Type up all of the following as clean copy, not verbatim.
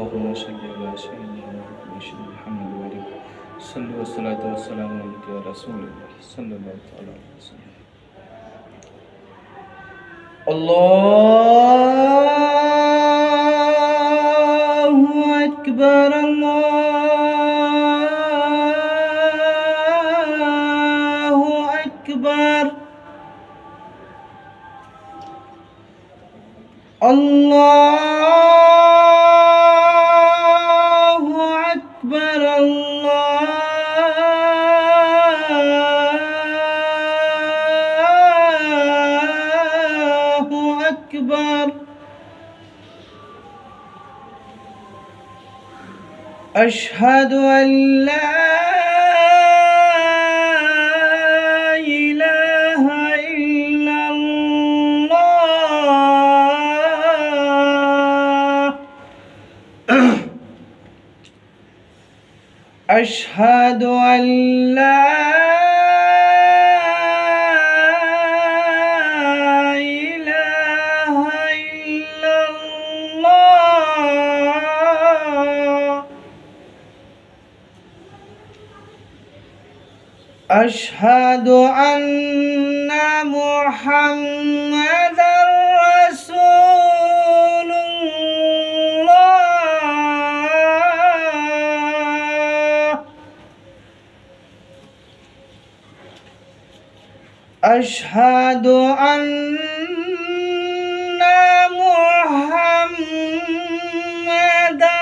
اللهم صل على سيدنا محمد وعلى صلى والصلاة والسلام عليك يا رسول الله صلى الله تعالى عليه وسلم الله أكبر الله أكبر الله أكبر الله أكبر أشهد أن لا إله إلا الله أشهد أن لا إله إلا الله أشهد أن محمدًا رسول الله أشهد أن محمدًا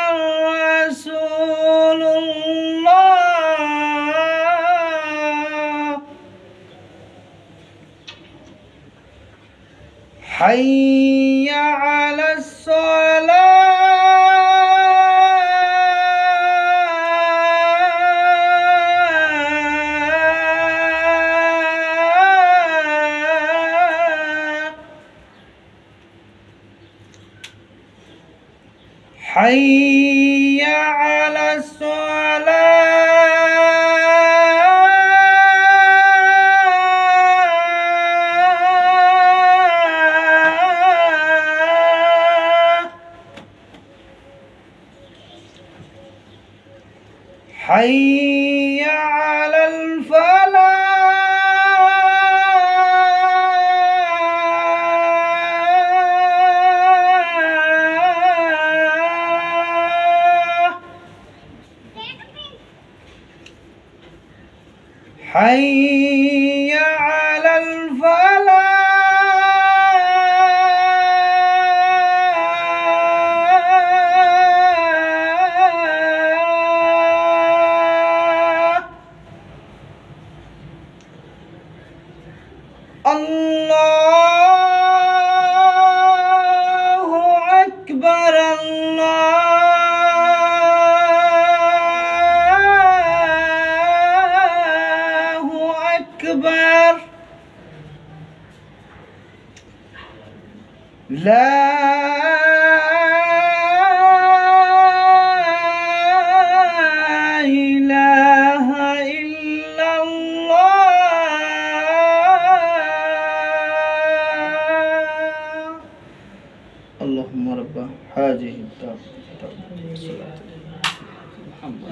رسول الله حي على الصلاة حي على الصلاة حي على الفلاح حي على الفلاح الله أكبر الله أكبر لا إله إلا الله اللهم رب هذه الدعوة محمد